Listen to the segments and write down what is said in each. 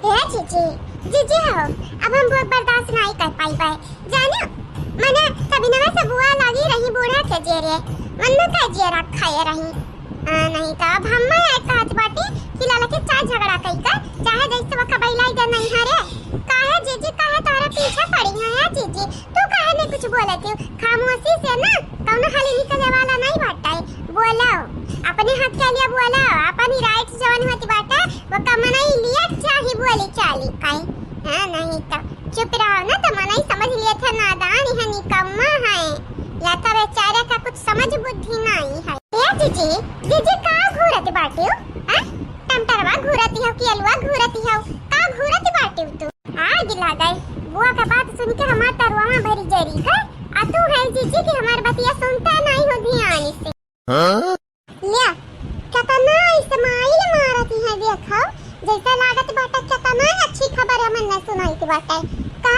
ए जीजी जीजी हो अब हम बहुत बर्दाश्त नहीं कर पाई बाय जाने मने कभी नवा से बुआ लगी रही बूढ़ा के जेरे मन में का जेरा खाए रही नहीं तो अब हम एक हाथ बाटी कि लाला के चार झगड़ा कई का चाहे जैसे वका बैलाई दे नहीं हरे काहे जीजी काहे तारा पीछे पड़ी है जीजी तू काहे ने कुछ बोलती हो खामोशी से ना कौनो खाली निकलने वाला नहीं बाटा है बोलो अपने हाथ के लिए बोलो अपनी राइट जवान होती बाटा वो कमना ही लिया चाहे बोली चाली काई हां नहीं तो चुप रहो ना तो मना ही समझ लिया था नादान है निकम्मा है या तो बेचारे का कुछ समझ बुद्धि नहीं है या जीजी जीजी का घूरती बाटी हो हां टमटरवा घूरती हो कि अलवा घूरती हो का घूरती बाटी हो तू आ गिला गए बुआ का बात सुन के हमार तरवा में भरी जरी है आ तू है जीजी कि हमार बतिया सुनता नहीं हो ध्यान से हां लिया कितना इस्माइल मारती है देखो जैसा लागत बाटा कितना अच्छी खबर है मन सुनाई थी बाटा का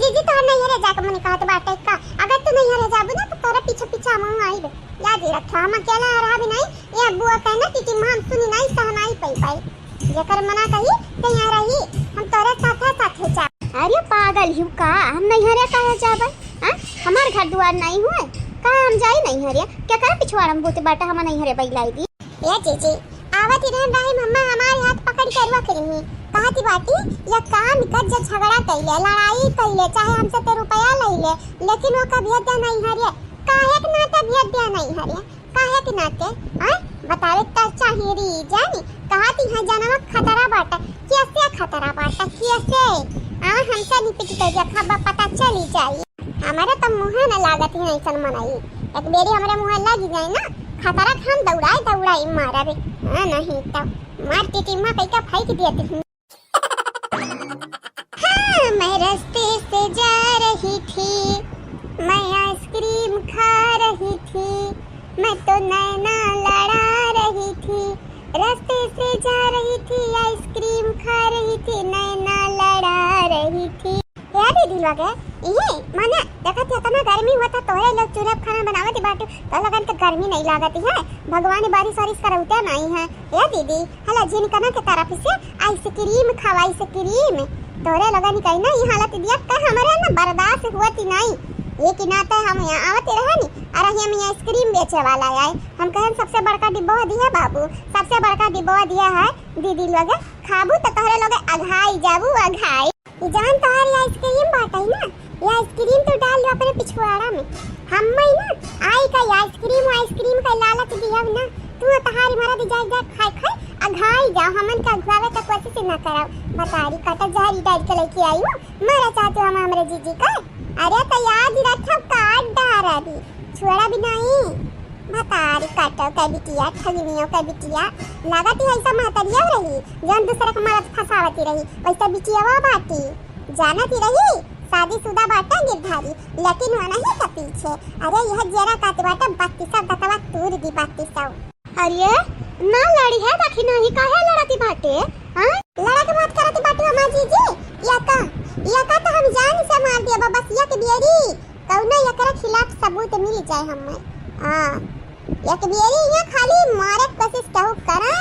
जीजी तो नहीं रे जाके मन कहत बाटा का अगर तू नहीं रे जाबू ना तो तोरा पीछे पीछे हम आई बे याद रखा हम अकेला रहा भी नहीं ये बुआ कहना कि हम सुनी नहीं सहनाई पाई जेकर मना कही तो यहाँ रही हम तोरे साथे जा अरे पागल हूँ का हम नहीं हरे कहे जाबे हां हमार घर दुआर नहीं हुए का हम जाई नहीं हरे क्या करे पिछवाड़ा में बोते बाटा हम नहीं हरे बैलाई दी ए जीजी आवत ही रहन रही मम्मा हमारे हाथ पकड़ करवा करेंगी कहती बाटी या काम कर जे झगड़ा कइले लड़ाई कइले चाहे हमसे ते रुपया लइले लेकिन वो कभी दे नहीं हरे काहे के नाते भेद दे नहीं हरे काहे के नाते हां बतावे त चाहिए री जानी कहती है जानवा खतरा बाटा कैसे खतरा बाटा कैसे हमसे निपट के देखा पता चली जाए हमारे तो मुंह न लागत है ऐसन मनाई एक बेरी हमारे मुंह लग जाए ना खतरा हम दौड़ाई मारा रे हां नहीं तो मारती थी मां कई का फेंक देती हूं हां मैं रास्ते से जा रही थी मैं आइसक्रीम खा रही थी मैं तो नैना लड़ा रही थी रास्ते से जा रही थी आइसक्रीम खा रही थी नैना लड़ा रही थी यार दीदी लगे ये माने देखा थे इतना गर्मी हुआ था तोरे लोग चूल्हा खाना बनावती बाटू तो लगन के गर्मी नहीं लागती है भगवान बारिश वारिश करौते नहीं है ये दीदी हला जिन कना के तरफ से आइसक्रीम खावा आइसक्रीम तोरे लगन कहीं ना ये हालत दिया का हमारे ना बर्दाश्त हुआती नहीं ये कि नाते हम यहाँ आवते रहे नी अरे हम यहाँ आइसक्रीम बेचे वाला है हम कहें सबसे बड़का डिब्बा दिया बाबू सबसे बड़का डिब्बा दिया है दीदी लोग खाबू तो तोरे लोग अघाई जाबू अघाई जान तोहरी आइसक्रीम बाटाई ना ये आइसक्रीम तो डाल लो अपने पिछवाड़ा में हम ना आई का आइसक्रीम का लालच दिया ना तू तहारी मारा दी जा खाए अघाई जा हमन का अघावे का कोशिश न कराओ बतारी काटा जारी डाल के लेके आई हूं मारा चाहते हम हमरे जीजी का अरे तो याद रखो काट डारा दी छोड़ा भी नहीं बतारी काटो का बिटिया ठगनियों का बिटिया लागत है ऐसा महतरिया रही जन दूसरे को मरद फसावती रही वैसा बिटिया वो बाटी जानती रही शादीशुदा बाटा गिरधारी लेकिन वो नहीं का पीछे अरे यह जरा काट बाटा 32 गतवा तूर दी 32 अरे ना लड़ी है बाकी नहीं काहे लड़ती बाटे हां लड़ा के बात करती बाटी हमार जीजी या का तो हम जान से मार दिया बस या के बियरी कौनो एकरा खिलाफ सबूत मिल जाए हमें हां एक बियरी ये खाली मारे कोशिश कहू करा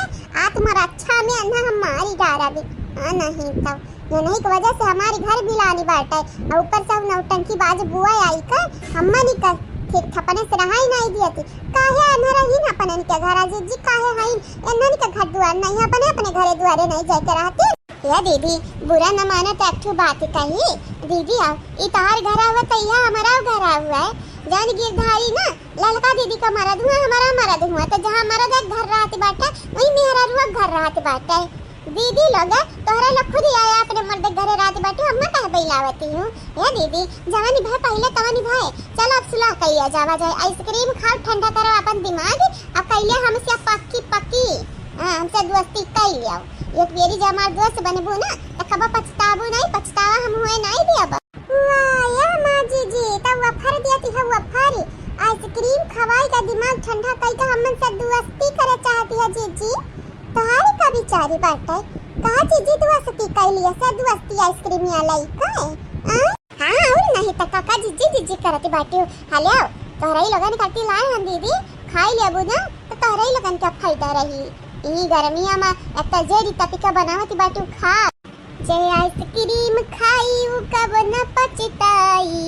आत्मरक्षा में अंधा हम मारी डारा भी हां नहीं तो ये नहीं की वजह से हमारे घर भी लानी बाटे और ऊपर से नौटंकी बाज बुआ आई का हम्मा नहीं कर ठीक थपने से रहा ही नहीं दिया थी काहे अंधेरा ही ना अपन के घर जीजी काहे हई एनन के घर दुआर नहीं अपने घरे दुआरे नहीं जाके रहती या दीदी बुरा न माने तो एक बात कही दीदी आ ई तोहर घर हुआ तो यह हमारा घर हुआ है जान गिरधारी ना ललका दीदी का मरद हुआ हमारा मरद हुआ तो जहां मरद एक घर रहती बाटा वही मेरा रुआ घर रहती बाटा दीदी लोग तोहरा लोग खुद आया अपने मर्द घरे रात बाटी हम कह बैलावती हूं ये दीदी जवानी भाई पहले तवानी भाई चलो अब सुलह कइया जावा जाए आइसक्रीम खाओ ठंडा करो अपन दिमाग अब कइले हमसे पक्की हमसे दोस्ती कइ लियो एक बेरी जब हमार दोस्त बनबू ना त कब पछताबू नहीं पछतावा हम हुए नहीं दिया वाह या मां जी त वफर दियती है वफर आइसक्रीम खवाई का दिमाग ठंडा कई का हमन से दोस्ती करे चाहती है जीजी तोहारी का बिचारी बाटे कहा जीजी दोस्ती कई लिया से दोस्ती आइसक्रीम या लाई का हां और नहीं त काका जीजी करती बाटी हेलो तोहरा ही लगन काटी लाए हम दीदी खाई लेबू ना तो तोहरा ही लगन क्या फायदा रही ई गर्मिया में एक जेरी तपिका बनावती बाटी खा जे आइसक्रीम खाई उ कब न पछताई।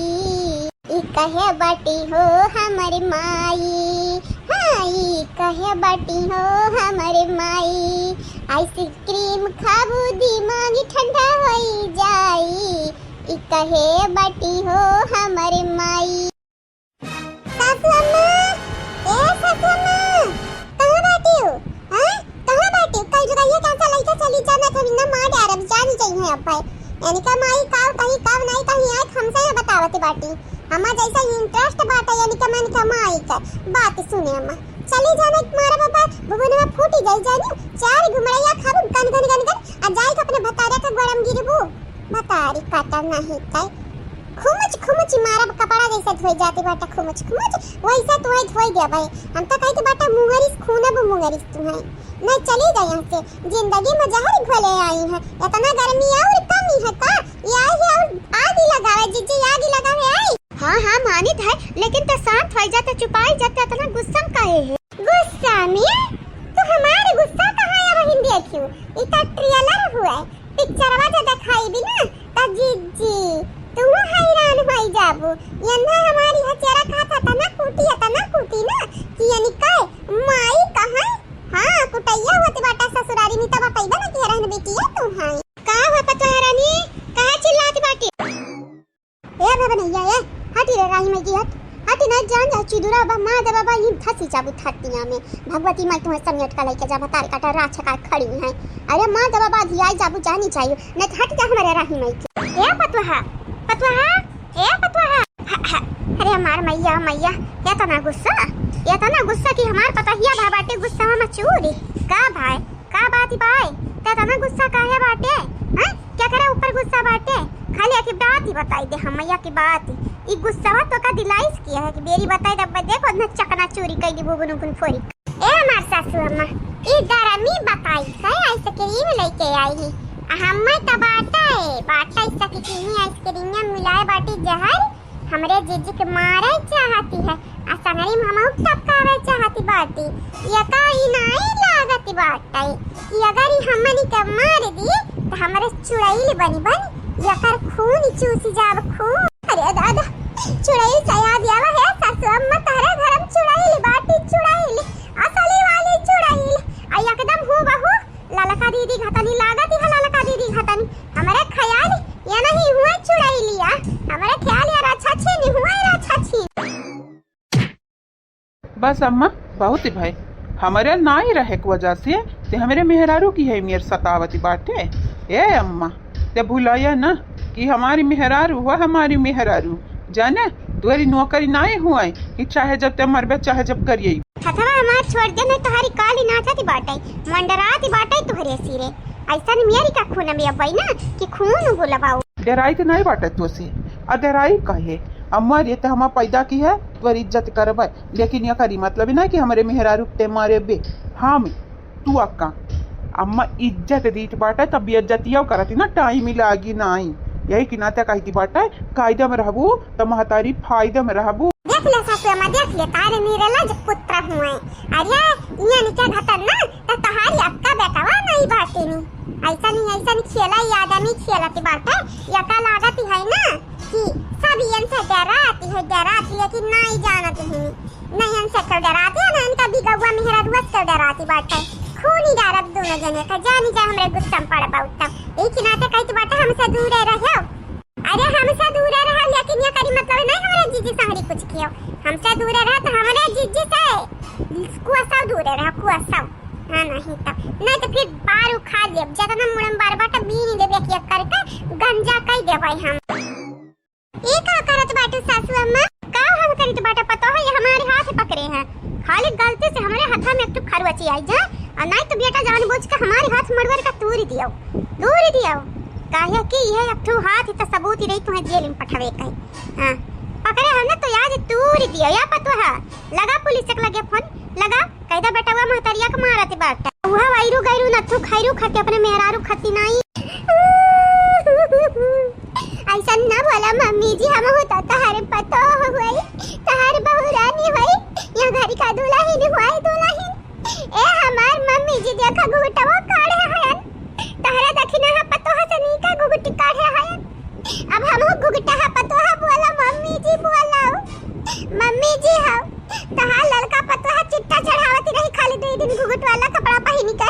ई कहे बाटी हो हमारी माई, हाँ ई कहे बाटी हो हमारी माई। आइसक्रीम खाबू दिमाग ठंडा होई जाई। ई कहे बाटी हो हमारी माई। सासू अम्मा, ए सासू अम्मा, कहाँ बैठी हो? हाँ कहाँ बैठी हो? कल जुगाइए कैसा लड़का चली जाना था बिना माँ डरब जानी चाहिए अब भाई। यानी का माई काव कहीं काव नहीं कहीं आए हमसे ना बतावती बाटी। हमारा जैसा इंटरेस्ट बाटा यानी का मन का माई का बात सुने अम्मा। चली जाने मारा बाबा भगवान में फूटी जाई जानी। चार घुमड़ैया खाबू गन गन गन गन आ जाई के अपने भतारे का गरम गिरबू। भतारी काटा नहीं काय खुमुच खुमुच मारा कपड़ा जैसे धोई जाती बाटा खुमुच खुमुच वैसे तो है धोई दे भाई। हम तो कहते बाटा मुंगरिस खूना बु मुंगरिस तू है नहीं चली गई यहाँ से जिंदगी में जहर घोले आई है। इतना गर्मी और कमी है का ये आई है और आग लगावे जीजी आग लगावे आई। हाँ मानित है लेकिन तो शांत हो जाते चुपाई जाते इतना गुस्सा काहे है? गुस्सा में तू हमारे गुस्सा कहाँ है रहिन देखियो इतना ट्रेलर हुआ है पिक्चरवा जो दिखाई भी ना ता जीजी तुम हैरान हो जाबू। यन्ना हमारी हचेरा खाता तना कूटी ना कि यानी काय माई कहां हां कुटैया होती बाटा ससुरारी में तब बताइबा ना कि रहन बेटिया तू हां का हो पतो रानी कहां चिल्लाती बाटी। ए भवनैया ए हटी रे राही में की हटी ना जान जा चुदुरा बा मां दे बाबा ई थसी जाबू थटिया में भगवती माई तुम्हें समेट का लेके जा तार काटा राछ का खड़ी है। अरे मां दे बाबा धियाई जाबू जानी चाहिए न हट जा हमारे राही में की ए पतवा ए पतवा अरे हमार मैया ये तो ना गुस्सा कि हमार पतहिया भा बाटे गुस्सा में चूरी का भाई का बात भाई ते ना गुस्सा काहे बाटे हैं क्या करे ऊपर गुस्सा बाटे खाली की बात ही बताई दे हम मैया की बात ई गुस्सा तो का दिलाइस किया है कि बेरी बताई दब देखो न चकना चोरी कई दी बुबुन कुन फोरी। ए हमार सासू अम्मा ई गरमी बताई है आइसक्रीम लेके आई हम्मा तो बाटा इसका कितनी आइसक्रीम मिलाए बाटी जहर हमरे जीजी के मारे चाहती है आ संगरी मामा टपकावे चाहती बाटी ये का ई नहीं लागती बाटा ये अगर ई हमनी के मार दी तो हमरे चुड़ैल बनी ये कर खून चूसी जाब खून। अरे दादा चुड़ैल सया दियावा है सासू अम्मा तारे घरम चुड़ैल बाटी चुड़ैल असली वाली चुड़ैल आ एकदम हूबहू ललका दीदी घतनी लागती है ललका दीदी घतनी हमारे ख्याल या नहीं हुआ चुड़ैल लिया हमारे ख्याल यार अच्छा छी नहीं हुआ यार अच्छा छी। बस अम्मा बहुत ही भाई हमारे नाई रहे की वजह से ते हमारे मेहरारू की है मेरे सतावती बाटे। ए अम्मा ते भुलाया ना कि हमारी मेहरारू हुआ हमारी मेहरारू जाने तुम्हारी नौकरी नाई हुआ कि चाहे जब ते मरबे चाहे जब करिए हथवा हमार छोड़ दे नहीं तुम्हारी काली नाचती बाटे मंडराती बाटे तुम्हारे सिरे ऐसा नहीं मेरी का खून में अब ना कि खून बुलवाओ डराई तो नहीं बाटे तो से अडराई कहे अम्मा ये तो हम पैदा की है तो इज्जत करब लेकिन ये करी मतलब ना कि हमारे मेहरारू ते मारे बे हम तू अक्का अम्मा इज्जत दीट बाटे तब बेइज्जतिया करती ना टाइम मिलागी नहीं यही कि नाते कहती बाटे कायदे में रहबू तो महतारी फायदे में रहबू। देख ले सासू अम्मा देख ले तारे मेरे लाज पुत्र हुए अरे ये निका घटन ना तो तहारी अक्का बेटावा नहीं बाटे नी ऐसा नहीं खेला याद नहीं खेलती बाटे या का लागत है ना कि सब यन से डराती है कि नहीं जानती है नहीं यन से कर डराती है ना इनका बिगवा मेहरा दुआस कर डराती बाटे खूनी डरब दोनों जने का जानी जा हमरे गुस्सा पड़ पाउता एक नाते कहती बाटे हमसे दूर रहो। अरे हमसे दूर रहा लेकिन ये करी मतलब नहीं हमारे जीजी संगरी कुछ कियो हमसे दूर रहा तो हमारे जीजी से कुआसा दूर रहा कुआसा हां नहीं तो फिर बार उखा ले जतना मुड़म बार बाटा बीनी देबे के करके गंजा कई देबै हम। ए का करत बाटू सासू अम्मा का हम करित बाटा पतो है ये हमारे हाथ पकड़े हैं खाली गलती से हमारे हाथ में एक खरवची आई जा और नहीं तो बेटा जानबूझ के हमारे हाथ मड़वर का दूर दियो काहे कि ये एक ठो हाथ त सबूत ही रही तुम्हें जेल में पठवे कहीं हां पकड़े हमने तो याद दूर दियो या पतो है लगा पुलिस तक लगे फोन लगा कहदा बेटा वो महतरिया के मारत बाटा हुआ वायरू गैरू नथु खैरू खाते अपने मेहरारू खती नहीं ऐसा ना बोला मम्मी जी हम होता तहारे पतो होई तहार बहुरानी होई या घर का दुल्हन होई दुल्हन ए हमार मम्मी जी देखा घुटवा काढ़े हैं तहरा दखिना है पतो है नहीं का घुघटा है पतोहा बोला मम्मी जी बोला मम्मी जी हाँ तहां लड़का पतोहा चिट्टा चढ़ावती रही खाली 2 दिन घुघट वाला कपड़ा पहनी के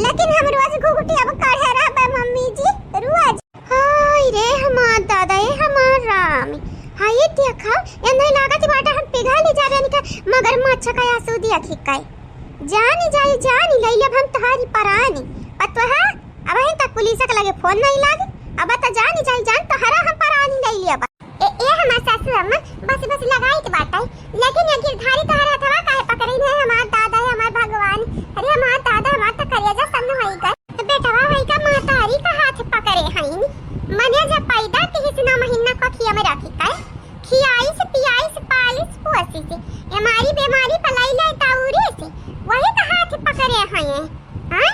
लेकिन हम रोज घुघटी अब काढ़े रहबे मम्मी जी रोज हाय रे हमार दादा ए हमार राम हाय ये देखा ये नहीं लागत बाटा हम पिघा ले जा रहे का मगर मच्छा का आंसू दिया खिकाई जानी लैले हम तहारी परानी पतोहा अब ही तक पुलिस के लगे फोन नहीं लागे अब त जान तहरा हम परानी लैली अब ए हमार सासू अम्मा बस लगाई के बाटाई लेकिन ये गिरधारी तहरा थवा काहे पकड़ी है हमार दादा है हमार भगवान अरे हमार दादा हमार त करिया सामने होई गए तो बेटवा होई का मातारी का हाथ पकड़े हईनी मने जब पैदा के हिसना महीना का खिया में रखी काय खियाई से पियाई से पालिस पोसी से हमारी बीमारी पलाई ले ताउरे से वही का हाथ पकड़े हैं हां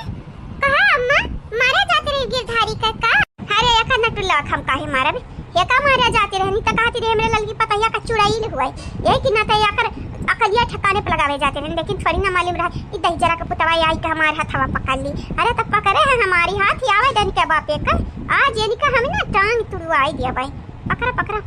कहा अम्मा मारे जाते रे गिरधारी का अरे या करना टुल्ला हम काहे मारा बे ये का मारा जाते रहनी त कहती रे मेरे ललकी पतैया का चुड़ाई हुआ ये कि ना तैया कर अकलिया ठकाने पे लगावे जाते रहनी लेकिन थोड़ी ना मालूम रहा ई दही जरा का पुतवा आई का हमारे हाथवा पकड़ ली अरे तब पकड़े हैं हमारी हाथ आवे दन के बापे का आज ये का हमें ना टांग तुड़वाई दिया भाई पकड़ा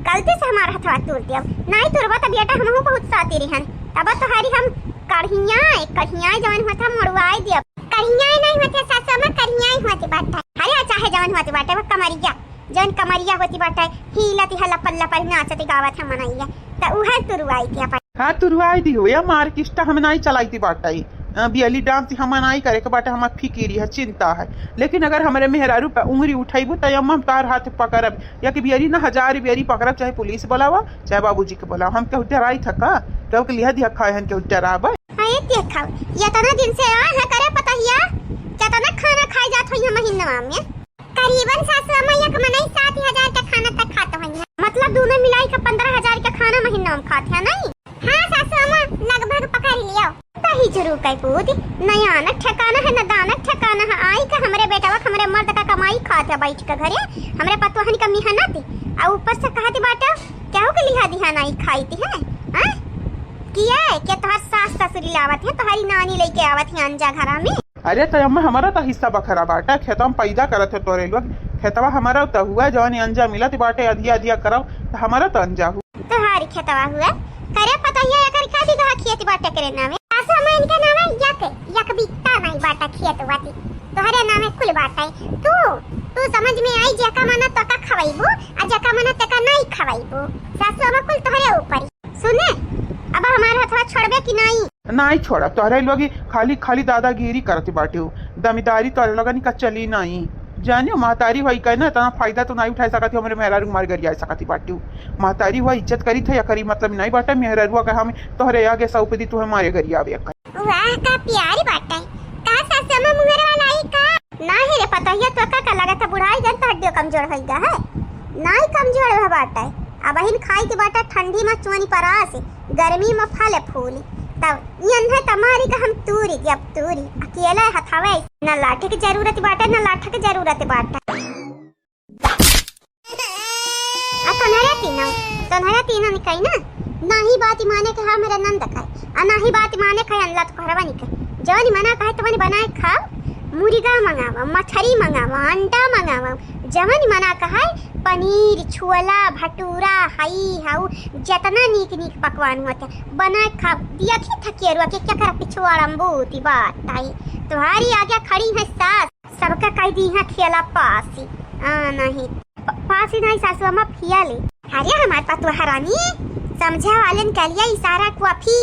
गलती से हमारा हाथवा तोड़ दिया नहीं तुरवा त बेटा हम बहुत साती रहन तब तो हरी हम कढ़िया जवन होता मोड़वाई दिया कढ़िया नहीं होते सासू में कढ़िया ही होती बाटा अरे चाहे जवन होती बाटा वो कमरिया जन कमरिया होती बाटा हिलती हल्ला पल्ला पर नाचती गावत हम मनैया त उहे तुरवाई दिया हाँ तुरवाई दी हो या मार किस्टा हम नहीं चलाई थी बाटा ही बियली डांस हम नहीं करे के बाटा हम फिकिरी है चिंता है लेकिन अगर हमारे मेहरारू पे उंगली उठाइबू त हम तार हाथ पकड़ब या कि बियरी ना 1000 बियरी पकड़ब चाहे पुलिस बुलावा चाहे बाबूजी के बुलावा हम केहू डराई थका केहू के लिया दिया खाए हन केहू डराबे हाय देखा ये तना दिन से आ है करे पता हिया कितना खाना खाई जात होई महीना में करीबन सासू अम्मा एक मनाई 7000 का खाना तक खाते हैं मतलब दोनों मिलाई का 15000 का खाना महीना में खाते हैं नहीं हां सासू अम्मा लगभग पकड़ लिया तही जरूर कई पूती नया न ठिकाना है न दानक ठिकाना है आई का हमरे बेटा वा हमरे मर्द का कमाई खाते बैठ के घरे हमरे पतोहन का मेहनत आ ऊपर से कहती बाटा केहू के लिहा दिहा नहीं खाईती है हां किया के तोहर सास ससुरी लावत है तोहरी नानी लेके आवत है अंजा घरा में अरे तो अम्मा हमारा तो हिस्सा बखरा बाटा खेतवा में पैदा करत है तोरे लोग खेतवा हमारा तो हुआ जवानी अंजा मिलत बाटे अधिया कराओ तो हमारा तो अंजा हुआ तोहारी खेतवा हुआ करे पता है एकर का दी दहा खेत बाटा करे नामे आसा में इनका नाम है यक बिकता नहीं बाटा खेत वाती तोहरे नाम है कुल बाटा तू समझ में आई जका मना तो का खवाइबो आ जका मना तका नहीं खवाइबो सासु अब कुल तोहरे ऊपर सुने अब हमारा हथवा छोड़बे कि नहीं छोड़ा तोहरे लोग खाली दादागिरी करती बाटे दमीदारी तोहरे लोगन का चली नहीं जानियो महतारी हुई कहे ना इतना फायदा तो नहीं उठा सकती हमारे मेहरारू मार गरिया सकती बाटी महतारी हुआ इज्जत करी थे या करी मतलब नहीं बाटा मेहरारू का हम तोहरे आगे सौपदी तू हमारे गरिया आवे वाह का प्यारी बात है का सासू में मुहर वाला ही का नहीं रे पता है तो का लगा था बुढ़ाई जन तो हड्डियों कमजोर होई गा है नहीं कमजोर है बाटा अब हिन खाई के बाटा ठंडी में चुनी परास गर्मी में फल फूल तब यन है तुम्हारी का हम तूरी जब तूरी अकेला हथावे ना लाठी की जरूरत बाटा ना लाठा की जरूरत बाटा तोहरा तीना निकाई ना नाही बात माने के मेरा नंद खाए आ नाही बात माने खाए अल्लाह तो करवा निकाई जवानी मना कहे तो बनाए खाओ मुर्गा मंगावा मछली मंगावा अंडा मंगावा जवानी मना कहे पनीर छोला भटूरा हई हाउ जितना नीक पकवान होते बनाए खा दिया की थकेरुआ के क्या कर पिछवाड़ंबूती बात ताई तुम्हारी आगे खड़ी है सास सबका कह दी है खेला पासी नहीं पासी नहीं सासू अम्मा फिया ले अरे हमारे पास तो हरानी समझा वालन के लिए इशारा को अफी